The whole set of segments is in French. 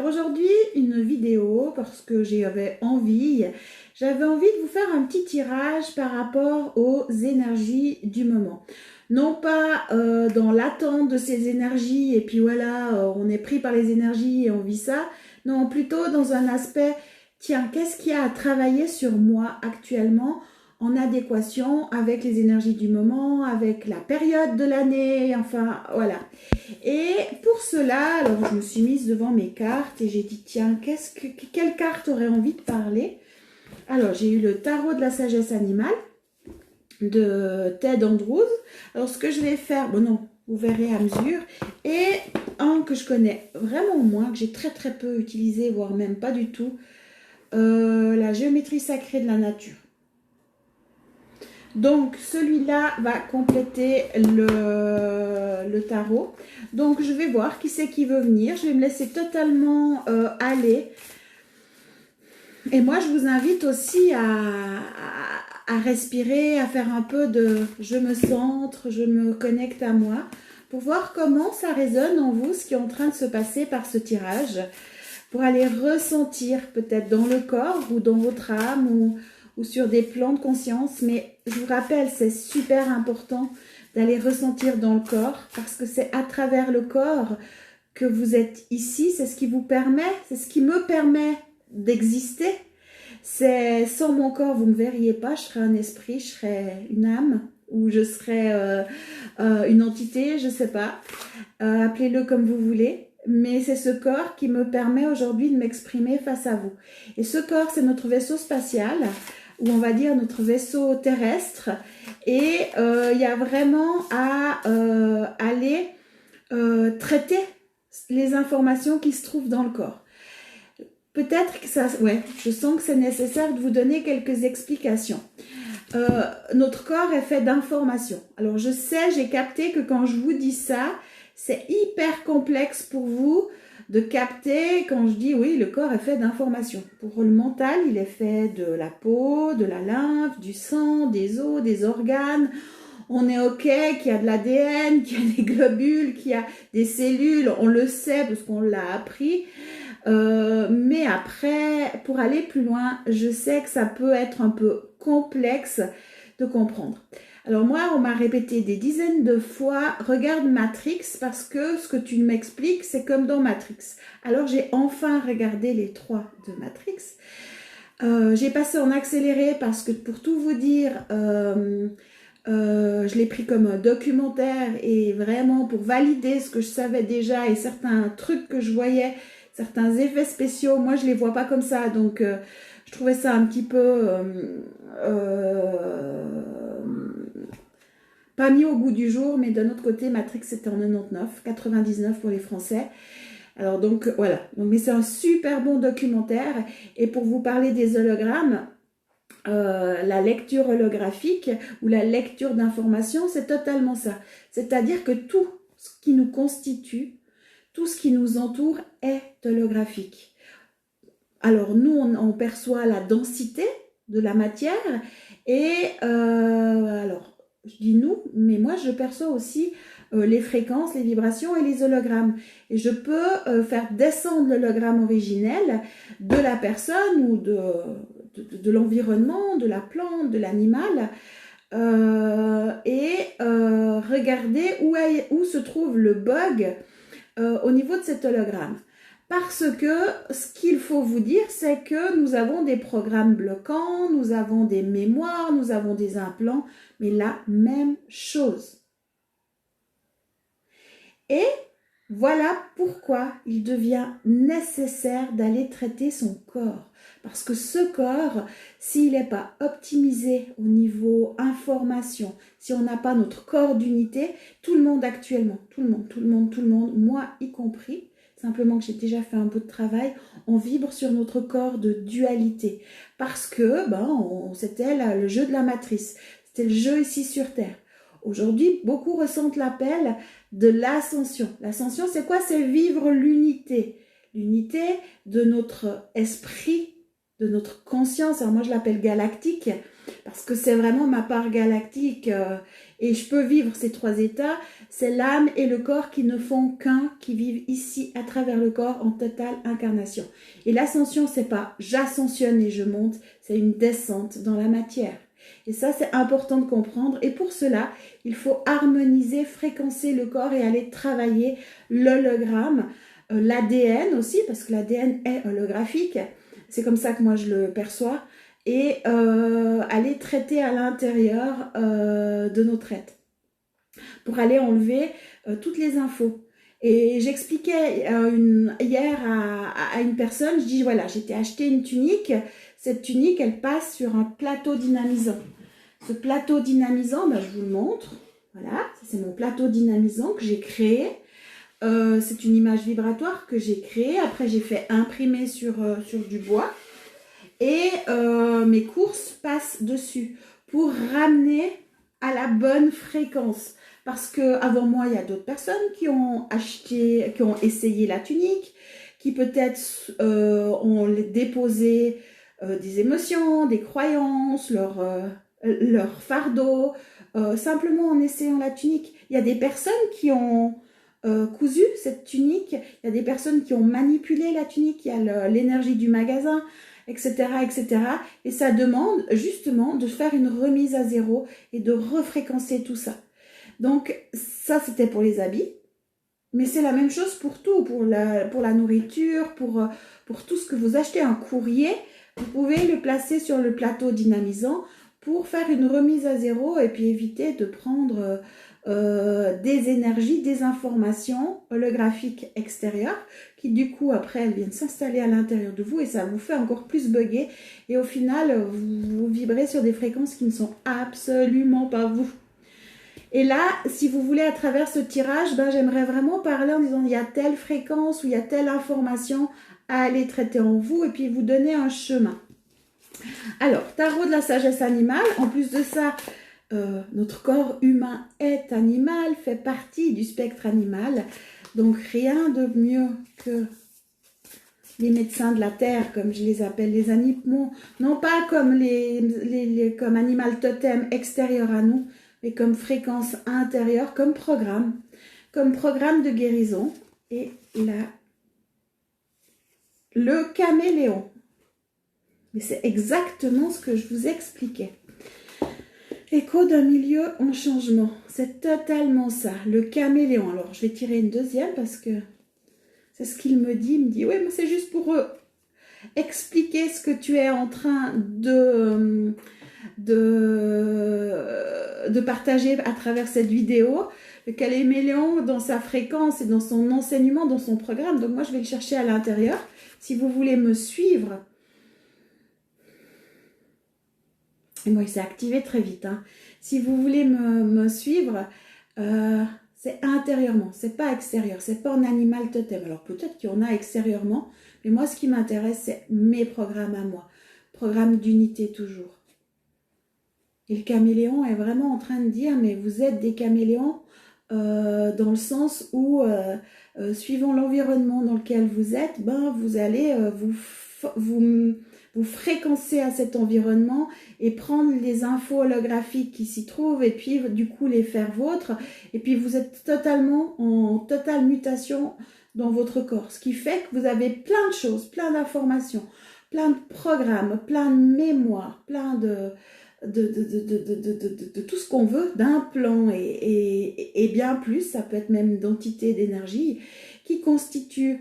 aujourd'hui, une vidéo parce que j'avais envie de vous faire un petit tirage par rapport aux énergies du moment. Non pas dans l'attente de ces énergies et puis voilà, on est pris par les énergies et on vit ça. Non, plutôt dans un aspect, tiens, qu'est-ce qu'il y a à travailler sur moi actuellement en adéquation avec les énergies du moment, avec la période de l'année, enfin voilà. Et pour cela, alors je me suis mise devant mes cartes et j'ai dit tiens, quelle carte aurait envie de parler? Alors j'ai eu le tarot de la sagesse animale de Ted Andrews. Alors ce que je vais faire, bon non, vous verrez à mesure, et un que je connais vraiment moins, que j'ai très peu utilisé, voire même pas du tout, la géométrie sacrée de la nature. Donc celui-là va compléter le tarot. Donc je vais voir qui c'est qui veut venir. Je vais me laisser totalement aller. Et moi je vous invite aussi à respirer, à faire un peu de je me centre, je me connecte à moi, pour voir comment ça résonne en vous, ce qui est en train de se passer par ce tirage, pour aller ressentir peut-être dans le corps ou dans votre âme ou sur des plans de conscience. Mais je vous rappelle, c'est super important d'aller ressentir dans le corps, parce que c'est à travers le corps que vous êtes ici, c'est ce qui vous permet, c'est ce qui me permet d'exister. C'est sans mon corps, vous ne me verriez pas, je serais un esprit, je serais une âme, ou je serais une entité, je ne sais pas, appelez-le comme vous voulez. Mais c'est ce corps qui me permet aujourd'hui de m'exprimer face à vous. Et ce corps, c'est notre vaisseau spatial, ou on va dire notre vaisseau terrestre. Et il y a vraiment à aller traiter les informations qui se trouvent dans le corps. Peut-être que ça... Ouais, je sens que c'est nécessaire de vous donner quelques explications. Notre corps est fait d'informations. Alors je sais, j'ai capté que quand je vous dis ça, c'est hyper complexe pour vous de capter quand je dis oui, le corps est fait d'informations. Pour le mental, il est fait de la peau, de la lymphe, du sang, des os, des organes. On est OK qu'il y a de l'ADN, qu'il y a des globules, qu'il y a des cellules. On le sait parce qu'on l'a appris. Mais après, pour aller plus loin, je sais que ça peut être un peu complexe de comprendre. Alors moi, on m'a répété des dizaines de fois, regarde Matrix, parce que ce que tu m'expliques, c'est comme dans Matrix. Alors j'ai enfin regardé les 3 de Matrix. J'ai passé en accéléré parce que pour tout vous dire, je l'ai pris comme un documentaire et vraiment pour valider ce que je savais déjà et certains trucs que je voyais, certains effets spéciaux, moi je les vois pas comme ça, donc je trouvais ça un petit peu pas mis au goût du jour, mais d'un autre côté, Matrix c'était en 99 pour les Français. Alors donc voilà, donc, mais c'est un super bon documentaire. Et pour vous parler des hologrammes, la lecture holographique ou la lecture d'informations, c'est totalement ça. C'est-à-dire que tout ce qui nous constitue, tout ce qui nous entoure est holographique. Alors nous, on perçoit la densité de la matière et alors je dis nous, mais moi je perçois aussi les fréquences, les vibrations et les hologrammes. Et je peux faire descendre l'hologramme originel de la personne ou de l'environnement, de la plante, de l'animal, et regarder où se trouve le bug au niveau de cet hologramme. Parce que ce qu'il faut vous dire, c'est que nous avons des programmes bloquants, nous avons des mémoires, nous avons des implants, mais la même chose. Et voilà pourquoi il devient nécessaire d'aller traiter son corps. Parce que ce corps, s'il n'est pas optimisé au niveau information, si on n'a pas notre corps d'unité, tout le monde actuellement, tout le monde, moi y compris, simplement que j'ai déjà fait un peu de travail, on vibre sur notre corps de dualité. Parce que c'était le jeu de la matrice, c'était le jeu ici sur Terre. Aujourd'hui, beaucoup ressentent l'appel de l'ascension. L'ascension, c'est quoi? C'est vivre l'unité. L'unité de notre esprit, de notre conscience. Alors moi, je l'appelle galactique parce que c'est vraiment ma part galactique Et je peux vivre ces 3 états, c'est l'âme et le corps qui ne font qu'un, qui vivent ici à travers le corps en totale incarnation. Et l'ascension, c'est pas j'ascensionne et je monte, c'est une descente dans la matière. Et ça, c'est important de comprendre. Et pour cela, il faut harmoniser, fréquencer le corps et aller travailler l'hologramme, l'ADN aussi, parce que l'ADN est holographique. C'est comme ça que moi, je le perçois. Et aller traiter à l'intérieur de notre être pour aller enlever toutes les infos. Et j'expliquais hier à une personne, je dis voilà, j'étais acheté une tunique, cette tunique elle passe sur un plateau dynamisant. Ce plateau dynamisant, ben, je vous le montre, voilà, c'est mon plateau dynamisant que j'ai créé. C'est une image vibratoire que j'ai créée, après j'ai fait imprimer sur du bois. Et mes courses passent dessus pour ramener à la bonne fréquence. Parce qu'avant moi, il y a d'autres personnes qui ont acheté, qui ont essayé la tunique, qui peut-être ont déposé des émotions, des croyances, leur fardeau, simplement en essayant la tunique. Il y a des personnes qui ont cousu cette tunique, il y a des personnes qui ont manipulé la tunique, il y a l'énergie du magasin, etc., etc. Et ça demande justement de faire une remise à zéro et de refréquencer tout ça. Donc ça, c'était pour les habits. Mais c'est la même chose pour tout, pour la nourriture, pour tout ce que vous achetez, un courrier. Vous pouvez le placer sur le plateau dynamisant pour faire une remise à zéro et puis éviter de prendre des énergies, des informations holographiques extérieures qui du coup après elles viennent s'installer à l'intérieur de vous et ça vous fait encore plus bugger et au final vous vibrez sur des fréquences qui ne sont absolument pas vous. Et là, si vous voulez à travers ce tirage, ben, j'aimerais vraiment parler en disant il y a telle fréquence ou il y a telle information à aller traiter en vous et puis vous donner un chemin. Alors, tarot de la sagesse animale, en plus de ça, notre corps humain est animal, fait partie du spectre animal. Donc, rien de mieux que les médecins de la terre, comme je les appelle, les animaux, non pas comme comme animal totem extérieur à nous, mais comme fréquence intérieure, comme programme de guérison. Et là, le caméléon. Mais c'est exactement ce que je vous expliquais. Écho d'un milieu en changement. C'est totalement ça, le caméléon. Alors, je vais tirer une deuxième parce que c'est ce qu'il me dit. Il me dit, oui, mais c'est juste pour expliquer ce que tu es en train de partager à travers cette vidéo. Le caméléon dans sa fréquence et dans son enseignement, dans son programme. Donc moi, je vais le chercher à l'intérieur. Si vous voulez me suivre, et moi, il s'est activé très vite. Hein. Si vous voulez me suivre, c'est intérieurement, c'est pas extérieur, c'est pas en animal totem. Alors peut-être qu'il y en a extérieurement, mais moi, ce qui m'intéresse, c'est mes programmes à moi. Programme d'unité toujours. Et le caméléon est vraiment en train de dire, mais vous êtes des caméléons dans le sens où, suivant l'environnement dans lequel vous êtes, ben, vous allez vous fréquencer à cet environnement et prendre les infos holographiques qui s'y trouvent et puis du coup les faire vôtres. Et puis vous êtes totalement en totale mutation dans votre corps. Ce qui fait que vous avez plein de choses, plein d'informations, plein de programmes, plein de mémoires, plein de tout ce qu'on veut, d'implants et bien plus, ça peut être même d'entités d'énergie qui constituent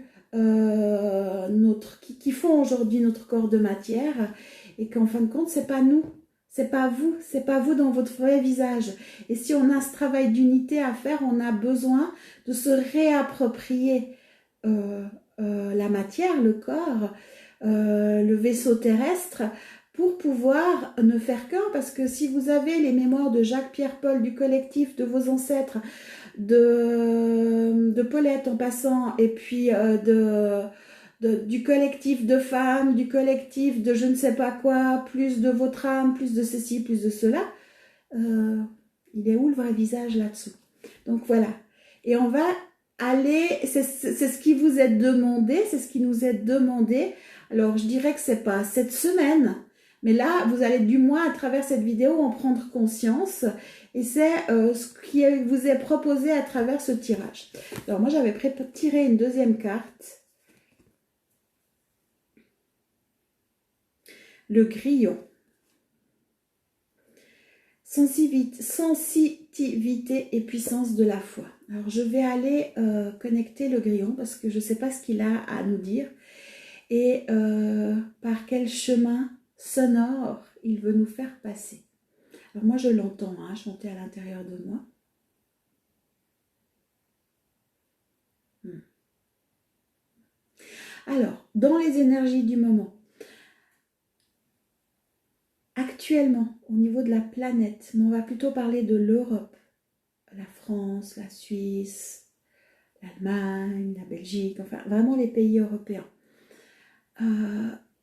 qui font aujourd'hui notre corps de matière et qu'en fin de compte, c'est pas nous, c'est pas vous dans votre vrai visage. Et si on a ce travail d'unité à faire, on a besoin de se réapproprier la matière, le corps, le vaisseau terrestre, pour pouvoir ne faire qu'un, parce que si vous avez les mémoires de Jacques, Pierre, Paul, du collectif, de vos ancêtres, de Paulette en passant, et puis du collectif de femmes, du collectif de je ne sais pas quoi, plus de votre âme, plus de ceci, plus de cela, il est où le vrai visage là-dessous? Donc voilà, et on va aller, c'est ce qui vous est demandé, c'est ce qui nous est demandé. Alors je dirais que c'est pas cette semaine, Mais là, vous allez du moins à travers cette vidéo en prendre conscience. Et c'est ce qui vous est proposé à travers ce tirage. Alors moi, j'avais tiré une deuxième carte. Le grillon. Sensibilité et puissance de la foi. Alors je vais aller connecter le grillon parce que je ne sais pas ce qu'il a à nous dire. Et par quel chemin sonore il veut nous faire passer. Alors moi je l'entends chanter à l'intérieur de moi. Alors, dans les énergies du moment, actuellement, au niveau de la planète, mais on va plutôt parler de l'Europe, la France, la Suisse, l'Allemagne, la Belgique, enfin vraiment les pays européens.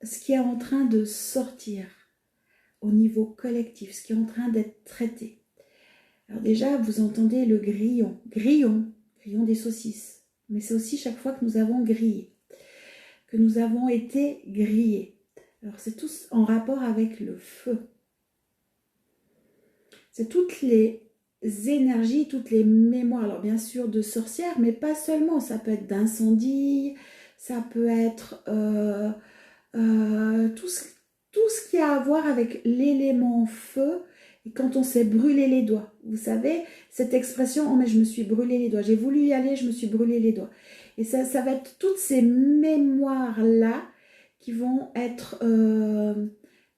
Ce qui est en train de sortir au niveau collectif, ce qui est en train d'être traité. Alors déjà, vous entendez le grillon des saucisses. Mais c'est aussi chaque fois que nous avons grillé, que nous avons été grillés. Alors c'est tout en rapport avec le feu. C'est toutes les énergies, toutes les mémoires, alors bien sûr de sorcières, mais pas seulement, ça peut être d'incendie, ça peut être tout ce qui a à voir avec l'élément feu, et quand on s'est brûlé les doigts. Vous savez, cette expression, oh mais je me suis brûlé les doigts, j'ai voulu y aller, je me suis brûlé les doigts. Et ça va être toutes ces mémoires-là qui vont être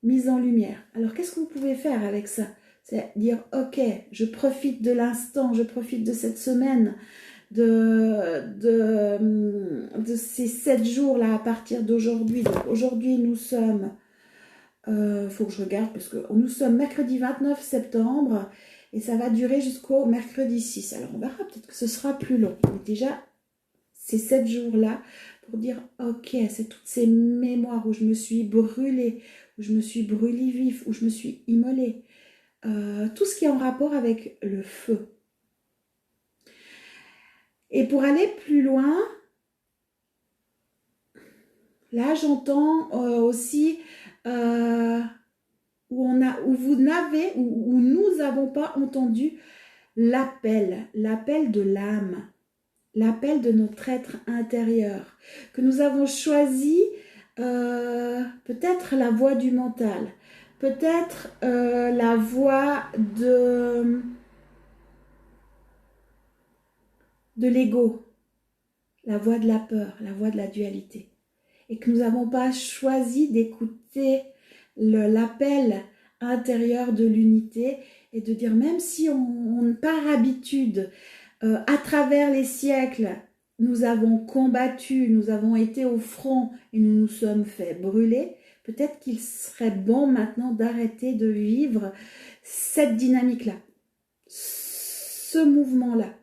mises en lumière. Alors qu'est-ce que vous pouvez faire avec ça? C'est dire, ok, je profite de l'instant, je profite de cette semaine, de ces 7 jours-là à partir d'aujourd'hui. Donc aujourd'hui, nous sommes, faut que je regarde, parce que nous sommes mercredi 29 septembre et ça va durer jusqu'au mercredi 6. Alors on verra, peut-être que ce sera plus long. Mais déjà, ces 7 jours-là, pour dire, ok, c'est toutes ces mémoires où je me suis brûlée, où je me suis brûlée vif, où je me suis immolée. Tout ce qui est en rapport avec le feu. Et pour aller plus loin, là j'entends aussi où nous n'avons pas entendu l'appel de l'âme, l'appel de notre être intérieur, que nous avons choisi peut-être la voie du mental, peut-être la voie de l'ego, la voie de la peur, la voie de la dualité. Et que nous n'avons pas choisi d'écouter l'appel intérieur de l'unité et de dire, même si par habitude, à travers les siècles, nous avons combattu, nous avons été au front et nous nous sommes fait brûler, peut-être qu'il serait bon maintenant d'arrêter de vivre cette dynamique-là, ce mouvement-là,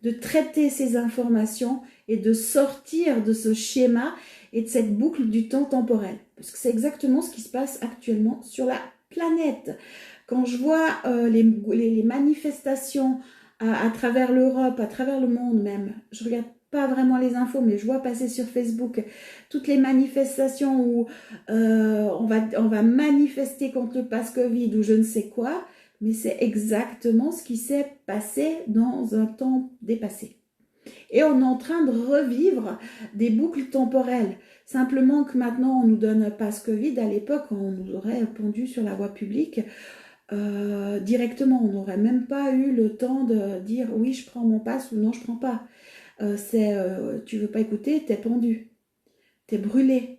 de traiter ces informations et de sortir de ce schéma et de cette boucle du temps temporel. Parce que c'est exactement ce qui se passe actuellement sur la planète. Quand je vois les manifestations à travers l'Europe, à travers le monde même, je regarde pas vraiment les infos, mais je vois passer sur Facebook toutes les manifestations où on va manifester contre le pass Covid ou je ne sais quoi, mais c'est exactement ce qui s'est passé dans un temps dépassé. Et on est en train de revivre des boucles temporelles. Simplement que maintenant, on nous donne un pass Covid. À l'époque, on nous aurait pendu sur la voie publique directement. On n'aurait même pas eu le temps de dire oui, je prends mon pass ou non, je prends pas. Tu veux pas écouter, t'es pendu. T'es brûlé.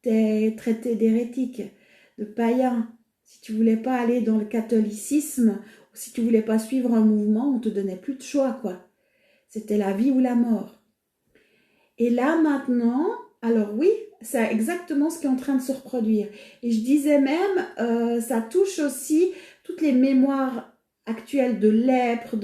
T'es traité d'hérétique, de païen. Si tu voulais pas aller dans le catholicisme, ou si tu voulais pas suivre un mouvement, on te donnait plus de choix, quoi. C'était la vie ou la mort. Et là, maintenant, alors oui, c'est exactement ce qui est en train de se reproduire. Et je disais même, ça touche aussi toutes les mémoires actuelles de lèpre,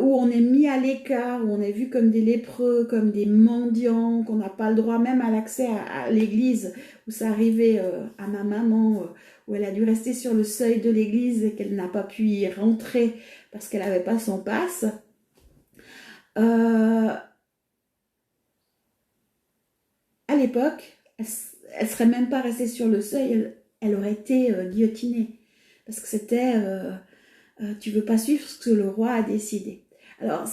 où on est mis à l'écart, où on est vu comme des lépreux, comme des mendiants, qu'on n'a pas le droit même à l'accès à l'église, où ça arrivait à ma maman, où elle a dû rester sur le seuil de l'église et qu'elle n'a pas pu y rentrer parce qu'elle n'avait pas son passe. À l'époque, elle serait même pas restée sur le seuil, elle aurait été guillotinée. Parce que c'était, tu veux pas suivre ce que le roi a décidé. Alors,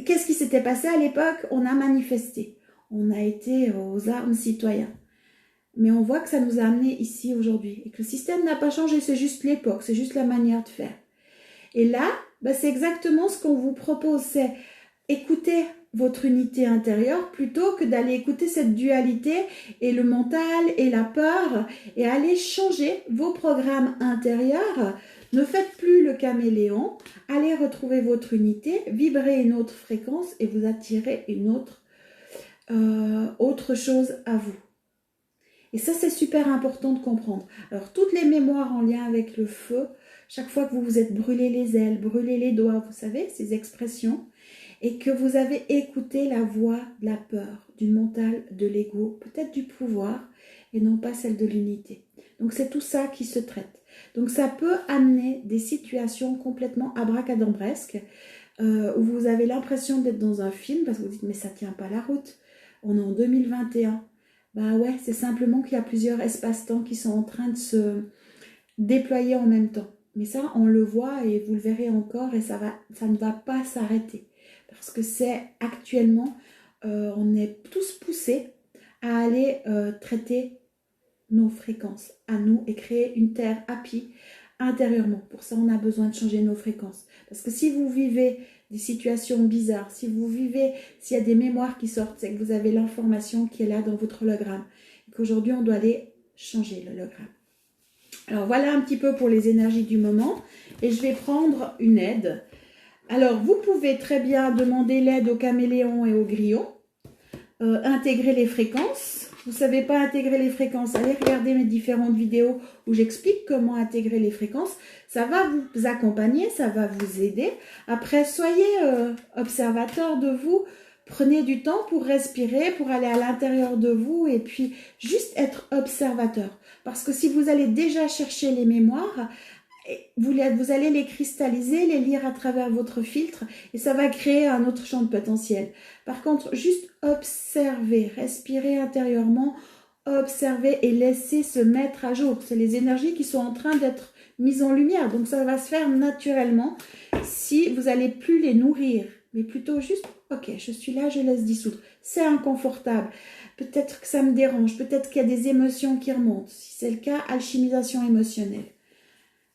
qu'est-ce qui s'était passé à l'époque? On a manifesté. On a été aux armes citoyens. Mais on voit que ça nous a amenés ici aujourd'hui. Et que le système n'a pas changé, c'est juste l'époque, c'est juste la manière de faire. Et là, bah, c'est exactement ce qu'on vous propose, c'est écouter votre unité intérieure plutôt que d'aller écouter cette dualité et le mental et la peur et aller changer vos programmes intérieurs. Ne faites plus le caméléon, allez retrouver votre unité, vibrez une autre fréquence et vous attirez une autre chose à vous. Et ça, c'est super important de comprendre. Alors, toutes les mémoires en lien avec le feu, chaque fois que vous vous êtes brûlé les ailes, brûlé les doigts, vous savez, ces expressions, et que vous avez écouté la voix de la peur, du mental, de l'ego, peut-être du pouvoir, et non pas celle de l'unité. Donc, c'est tout ça qui se traite. Donc, ça peut amener des situations complètement abracadabresques, où vous avez l'impression d'être dans un film, parce que vous dites, mais ça tient pas la route, on est en 2021. Bah ouais, c'est simplement qu'il y a plusieurs espaces-temps qui sont en train de se déployer en même temps. Mais ça, on le voit et vous le verrez encore et ça ne va pas s'arrêter. Parce que c'est actuellement, on est tous poussés à aller traiter nos fréquences à nous et créer une terre happy intérieurement. Pour ça, on a besoin de changer nos fréquences. Parce que si vous vivez des situations bizarres, s'il y a des mémoires qui sortent, c'est que vous avez l'information qui est là dans votre hologramme. Et qu'aujourd'hui, on doit aller changer l'hologramme. Alors, voilà un petit peu pour les énergies du moment. Et je vais prendre une aide. Alors, vous pouvez très bien demander l'aide au caméléon et au grillon. Intégrer les fréquences. Vous ne savez pas intégrer les fréquences, allez regarder mes différentes vidéos où j'explique comment intégrer les fréquences. Ça va vous accompagner, ça va vous aider. Après, soyez observateur de vous. Prenez du temps pour respirer, pour aller à l'intérieur de vous et puis juste être observateur. Parce que si vous allez déjà chercher les mémoires, vous allez les cristalliser, les lire à travers votre filtre et ça va créer un autre champ de potentiel. Par contre, juste observer, respirer intérieurement, observer et laisser se mettre à jour. C'est les énergies qui sont en train d'être mises en lumière. Donc ça va se faire naturellement si vous n'allez plus les nourrir, mais plutôt juste, ok, je suis là, je laisse dissoudre. C'est inconfortable. Peut-être que ça me dérange, peut-être qu'il y a des émotions qui remontent. Si c'est le cas, alchimisation émotionnelle.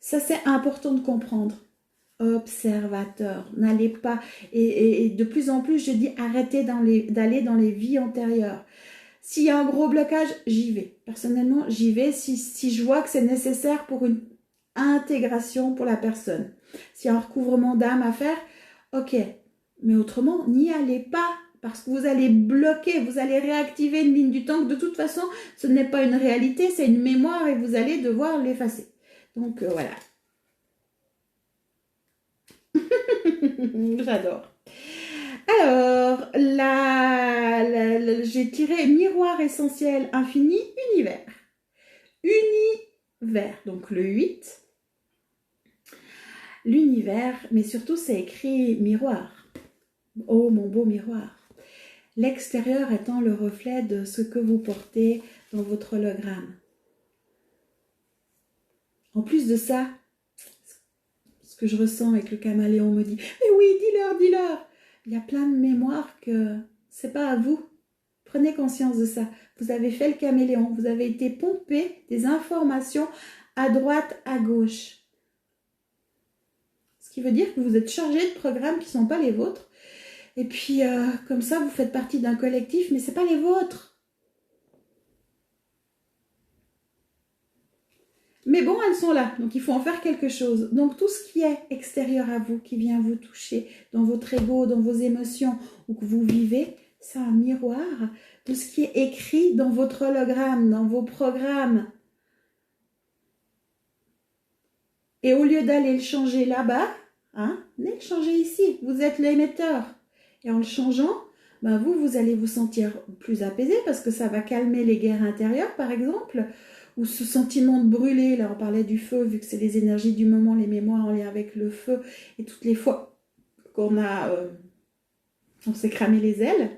Ça, c'est important de comprendre. Observateur, n'allez pas, et de plus en plus, je dis arrêtez d'aller dans les vies antérieures. S'il y a un gros blocage, j'y vais. Personnellement, j'y vais si je vois que c'est nécessaire pour une intégration pour la personne. S'il y a un recouvrement d'âme à faire, ok. Mais autrement, n'y allez pas. Parce que vous allez bloquer, vous allez réactiver une ligne du temps que de toute façon, ce n'est pas une réalité, c'est une mémoire et vous allez devoir l'effacer. Donc voilà. J'adore. Alors, j'ai tiré miroir essentiel infini, univers. Univers, donc le 8. L'univers, mais surtout c'est écrit miroir. Oh mon beau miroir. L'extérieur étant le reflet de ce que vous portez dans votre hologramme. En plus de ça, ce que je ressens et que le caméléon me dit, mais oui, dis-leur. Il y a plein de mémoires que c'est pas à vous. Prenez conscience de ça. Vous avez fait le caméléon, vous avez été pompé des informations à droite, à gauche. Ce qui veut dire que vous êtes chargé de programmes qui ne sont pas les vôtres. Et puis, comme ça, vous faites partie d'un collectif, mais ce n'est pas les vôtres. Mais bon, elles sont là, donc il faut en faire quelque chose. Donc tout ce qui est extérieur à vous, qui vient vous toucher dans votre ego, dans vos émotions, ou que vous vivez, c'est un miroir de ce qui est écrit dans votre hologramme, dans vos programmes. Et au lieu d'aller le changer là-bas, venez le changer ici. Vous êtes l'émetteur. Et en le changeant, vous allez vous sentir plus apaisé parce que ça va calmer les guerres intérieures, par exemple, ou ce sentiment de brûler. Là, on parlait du feu, vu que c'est les énergies du moment, les mémoires en lien avec le feu, et toutes les fois qu'on on s'est cramé les ailes.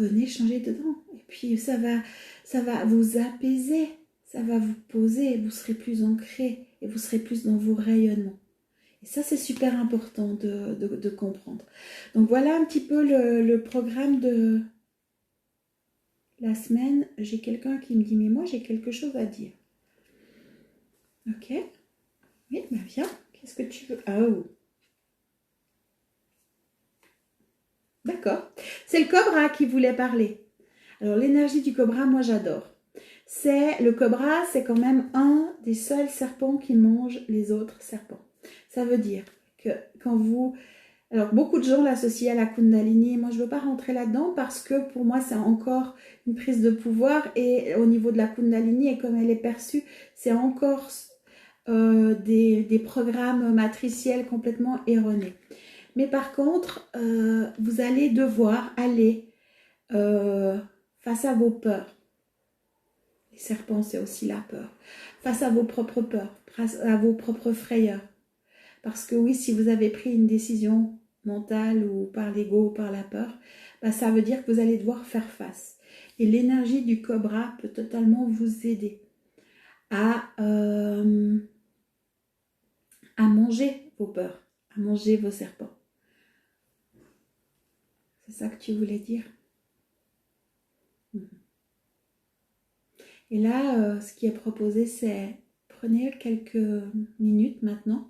venez changer dedans. Et puis ça va vous apaiser, ça va vous poser, vous serez plus ancré et vous serez plus dans vos rayonnements. Et ça, c'est super important de comprendre. Donc voilà un petit peu le programme de la semaine. J'ai quelqu'un qui me dit, mais moi j'ai quelque chose à dire. Ok. Oui, bah viens. Qu'est-ce que tu veux? Oh. D'accord. C'est le cobra qui voulait parler. Alors l'énergie du cobra, moi j'adore. Le cobra, c'est quand même un des seuls serpents qui mange les autres serpents. Ça veut dire que quand vous... Alors beaucoup de gens l'associent à la Kundalini. Moi je ne veux pas rentrer là-dedans parce que pour moi c'est encore une prise de pouvoir et au niveau de la Kundalini et comme elle est perçue, c'est encore des programmes matriciels complètement erronés. Mais par contre, vous allez devoir aller face à vos peurs. Les serpents, c'est aussi la peur. Face à vos propres peurs, face à vos propres frayeurs. Parce que oui, si vous avez pris une décision mentale ou par l'ego ou par la peur, bah, ça veut dire que vous allez devoir faire face. Et l'énergie du cobra peut totalement vous aider à manger vos peurs, à manger vos serpents. C'est ça que tu voulais dire? Et là, ce qui est proposé, c'est prenez quelques minutes maintenant,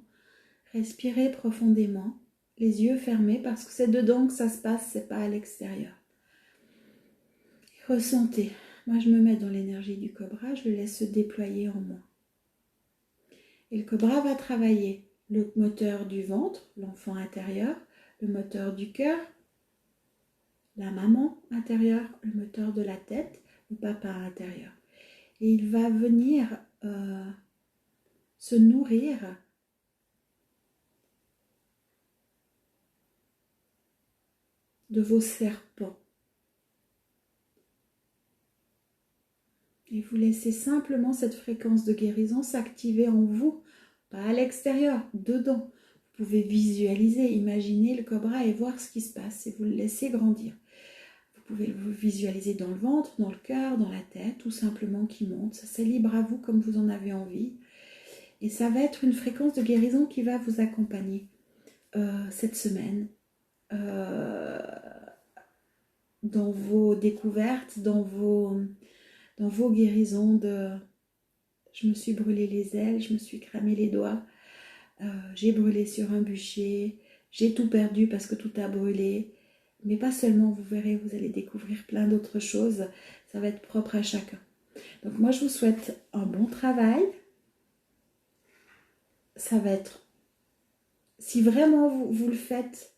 respirez profondément, les yeux fermés, parce que c'est dedans que ça se passe, c'est pas à l'extérieur. Ressentez. Moi, je me mets dans l'énergie du cobra, je le laisse se déployer en moi. Et le cobra va travailler le moteur du ventre, l'enfant intérieur, le moteur du cœur, la maman intérieure, le moteur de la tête, le papa intérieur. Et il va venir se nourrir de vos serpents. Et vous laissez simplement cette fréquence de guérison s'activer en vous, pas à l'extérieur, dedans. Vous pouvez visualiser, imaginer le cobra et voir ce qui se passe et vous le laissez grandir. Vous pouvez le visualiser dans le ventre, dans le cœur, dans la tête, tout simplement qui monte. Ça, c'est libre à vous comme vous en avez envie. Et ça va être une fréquence de guérison qui va vous accompagner cette semaine dans vos découvertes, dans vos guérisons de je me suis brûlé les ailes, je me suis cramé les doigts, j'ai brûlé sur un bûcher, j'ai tout perdu parce que tout a brûlé. Mais pas seulement, vous verrez, vous allez découvrir plein d'autres choses. Ça va être propre à chacun. Donc moi, je vous souhaite un bon travail. Ça va être, si vraiment vous le faites,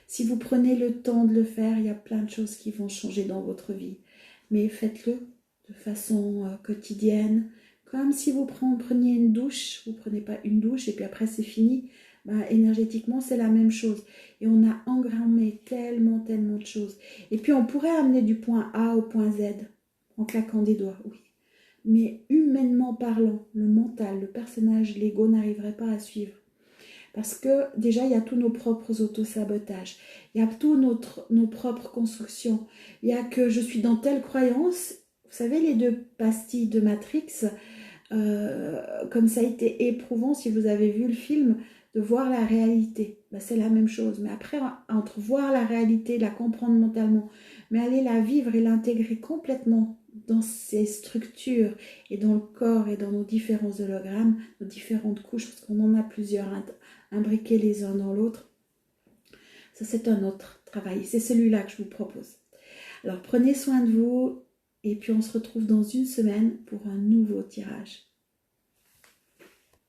si vous prenez le temps de le faire, il y a plein de choses qui vont changer dans votre vie. Mais faites-le de façon quotidienne, comme si vous preniez une douche. Vous ne prenez pas une douche et puis après c'est fini. Ben, énergétiquement, c'est la même chose. Et on a engrammé tellement de choses. Et puis on pourrait amener du point A au point Z en claquant des doigts, oui. Mais humainement parlant, le mental, le personnage, l'ego n'arriverait pas à suivre. Parce que déjà, il y a tous nos propres autosabotages. Il y a tous nos propres constructions. Il y a que je suis dans telle croyance. Vous savez, les 2 pastilles de Matrix, comme ça a été éprouvant si vous avez vu le film, de voir la réalité. Ben, c'est la même chose. Mais après, entre voir la réalité, la comprendre mentalement, mais aller la vivre et l'intégrer complètement dans ces structures et dans le corps et dans nos différents hologrammes, nos différentes couches, parce qu'on en a plusieurs imbriqués les uns dans l'autre. Ça, c'est un autre travail. C'est celui-là que je vous propose. Alors, prenez soin de vous et puis on se retrouve dans une semaine pour un nouveau tirage.